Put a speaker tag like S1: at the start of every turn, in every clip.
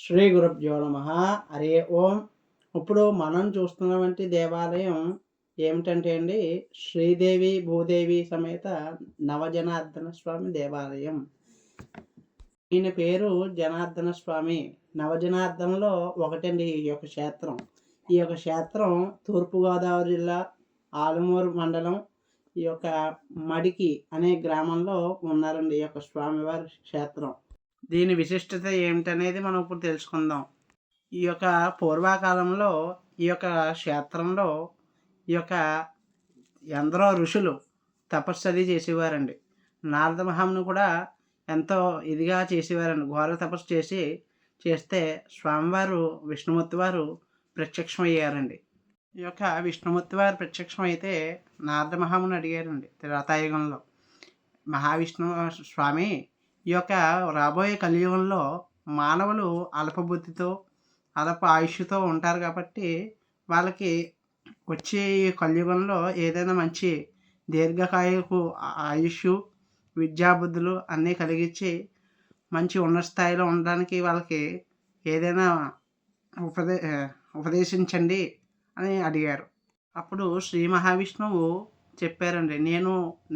S1: శ్రీ గురుభ్యో నమః. హరి ఓం. ఇప్పుడు మనం చూస్తున్నటువంటి దేవాలయం ఏమిటంటే అండి, శ్రీదేవి భూదేవి సమేత నవజనార్దన స్వామి దేవాలయం. ఈయన పేరు జనార్దన స్వామి. నవజనార్దనలో ఒకటండి ఈ యొక్క క్షేత్రం. ఈ యొక్క క్షేత్రం తూర్పుగోదావరి జిల్లా ఆలమూరు మండలం ఈ యొక్క మడికి అనే గ్రామంలో ఉన్నారండి ఈ యొక్క స్వామివారి క్షేత్రం. దీని విశిష్టత ఏమిటనేది మనం ఇప్పుడు తెలుసుకుందాం. ఈ యొక్క పూర్వకాలంలో ఈ యొక్క క్షేత్రంలో ఈ యొక్క ఎందరో ఋషులు తపస్సు అది చేసేవారండి. నారద మహాముని కూడా ఎంతో ఇదిగా చేసేవారండి. ఘోర తపస్సు చేస్తే స్వామివారు విష్ణుమూర్తి వారు ప్రత్యక్షమయ్యారండి. ఈ యొక్క విష్ణుమూర్తి వారు ప్రత్యక్షమైతే నారద మహాముని అడిగారండి త్రేతాయుగంలో, మహావిష్ణు స్వామి, ఈ యొక్క రాబోయే కలియుగంలో మానవులు అల్పబుద్ధితో అల్ప ఆయుష్తో ఉంటారు కాబట్టి వాళ్ళకి వచ్చే ఈ కలియుగంలో ఏదైనా మంచి దీర్ఘకాయకు ఆయుష్ విద్యాబుద్ధులు అన్నీ కలిగించి మంచి ఉన్నత స్థాయిలో ఉండడానికి వాళ్ళకి ఏదైనా ఉపదేశించండి అని అడిగారు. అప్పుడు శ్రీ మహావిష్ణువు చెప్పారండి, నేను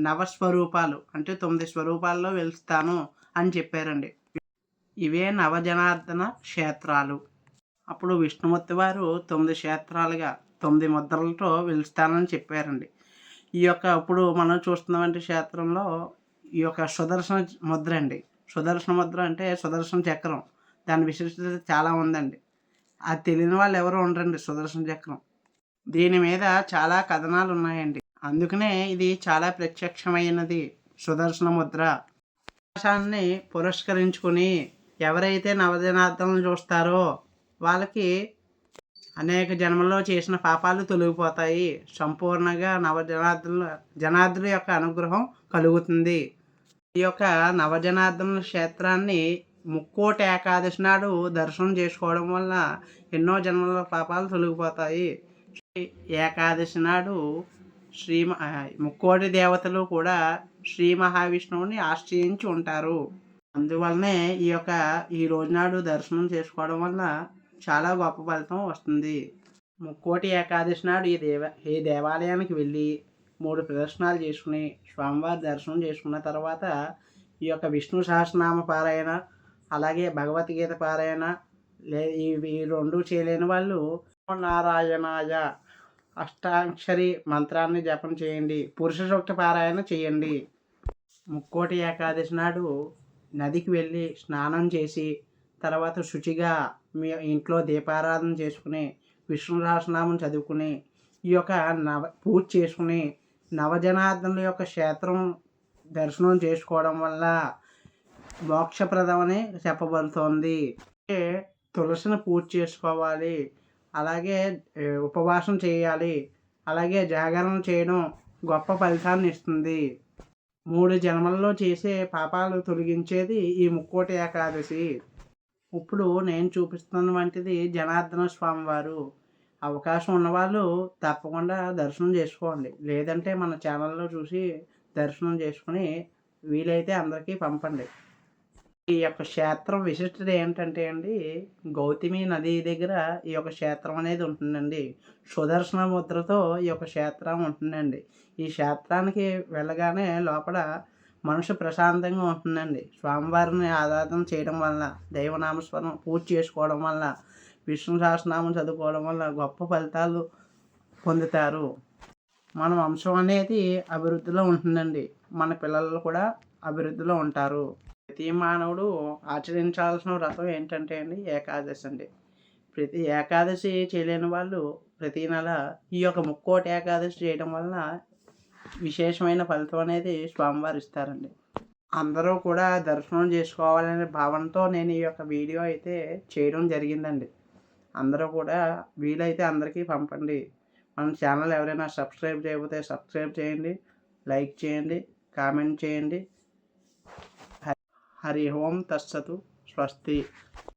S1: నవస్వరూపాలు అంటే 9 స్వరూపాల్లో వెలుస్తాను అని చెప్పారండి. ఇవే నవజనార్దన క్షేత్రాలు. అప్పుడు విష్ణుమూర్తి వారు 9 క్షేత్రాలుగా 9 ముద్రలతో వెలుస్తానని చెప్పారండి. ఈ యొక్క ఇప్పుడు మనం చూస్తున్నటువంటి క్షేత్రంలో ఈ యొక్క సుదర్శన ముద్ర అండి. సుదర్శన ముద్ర అంటే సుదర్శన చక్రం. దాని విశిష్టత చాలా ఉందండి. అది తెలియని వాళ్ళు ఎవరు ఉండరండి. సుదర్శన చక్రం దీని మీద చాలా కథనాలు ఉన్నాయండి. అందుకనే ఇది చాలా ప్రత్యక్షమైనది. సుదర్శన ముద్ర అవకాశాన్ని పురస్కరించుకుని ఎవరైతే నవజనార్దనలు చూస్తారో వాళ్ళకి అనేక జన్మల్లో చేసిన పాపాలు తొలగిపోతాయి. సంపూర్ణంగా జనార్దనుల యొక్క అనుగ్రహం కలుగుతుంది. ఈ యొక్క నవజనార్దనుల క్షేత్రాన్ని ముక్కోటి ఏకాదశి నాడు దర్శనం చేసుకోవడం వల్ల ఎన్నో జన్మల పాపాలు తొలగిపోతాయి. ఏకాదశి నాడు ముక్కోటి దేవతలు కూడా శ్రీ మహావిష్ణువుని ఆశ్రయించి ఉంటారు. అందువల్లనే ఈ రోజునాడు దర్శనం చేసుకోవడం వల్ల చాలా గొప్ప ఫలితం వస్తుంది. ముక్కోటి ఏకాదశి నాడు ఈ దేవాలయానికి వెళ్ళి 3 ప్రదర్శనాలు చేసుకుని స్వామివారి దర్శనం చేసుకున్న తర్వాత ఈ యొక్క విష్ణు సహస్రనామ పారాయణ అలాగే భగవద్గీత పారాయణ ఈ 2 చేయలేని వాళ్ళు నారాయణాయ అష్టాక్షరి మంత్రాన్ని జపం చేయండి. పురుష సూక్త పారాయణ చేయండి. ముక్కోటి ఏకాదశి నాడు నదికి వెళ్ళి స్నానం చేసి తర్వాత శుచిగా మీ ఇంట్లో దీపారాధన చేసుకుని విష్ణు సహస్రనామం చదువుకుని ఈ యొక్క పూజ చేసుకుని నవజనార్దనుల యొక్క క్షేత్రం దర్శనం చేసుకోవడం వల్ల మోక్షప్రదమని చెప్పబడుతోంది. తులసిని పూజ చేసుకోవాలి, అలాగే ఉపవాసం చేయాలి, అలాగే జాగరణ చేయడం గొప్ప ఫలితాన్ని ఇస్తుంది. 3 జన్మల్లో చేసే పాపాలు తొలగించేది ఈ ముక్కోటి ఏకాదశి. ఇప్పుడు నేను చూపిస్తున్న వంటిది జనార్దన స్వామి వారు. అవకాశం ఉన్నవాళ్ళు తప్పకుండా దర్శనం చేసుకోండి. లేదంటే మన ఛానల్లో చూసి దర్శనం చేసుకుని వీలైతే అందరికీ పంపండి. ఈ యొక్క క్షేత్రం విశిష్టత ఏంటంటే అండి, గౌతమి నది దగ్గర ఈ యొక్క క్షేత్రం అనేది ఉంటుందండి. సుదర్శన ముద్రతో ఈ యొక్క క్షేత్రం ఉంటుందండి. ఈ క్షేత్రానికి వెళ్ళగానే లోపల మనసు ప్రశాంతంగా ఉంటుందండి. స్వామివారిని ఆరాధన చేయడం వల్ల, దైవనామస్మరణ పూజ చేసుకోవడం వల్ల, విష్ణు సహస్రనామం చదువుకోవడం వల్ల గొప్ప ఫలితాలు పొందుతారు. మన వంశం అనేది అభివృద్ధిలో ఉంటుందండి. మన పిల్లలు కూడా అభివృద్ధిలో ఉంటారు. ప్రతి మానవుడు ఆచరించాల్సిన వ్రతం ఏంటంటే అండి ఏకాదశి అండి. ప్రతి ఏకాదశి చేయలేని వాళ్ళు ప్రతి నెల ఈ యొక్క ముక్కోటి ఏకాదశి చేయడం వలన విశేషమైన ఫలితం అనేది స్వామివారు ఇస్తారండి. అందరూ కూడా దర్శనం చేసుకోవాలనే భావనతో నేను ఈ యొక్క వీడియో అయితే చేయడం జరిగిందండి. అందరూ కూడా వీలైతే అందరికీ పంపండి. మన ఛానల్ ఎవరైనా సబ్స్క్రైబ్ చేయకపోతే సబ్స్క్రైబ్ చేయండి, లైక్ చేయండి, కామెంట్ చేయండి. హరి ఓం తత్సతు. స్వస్తి.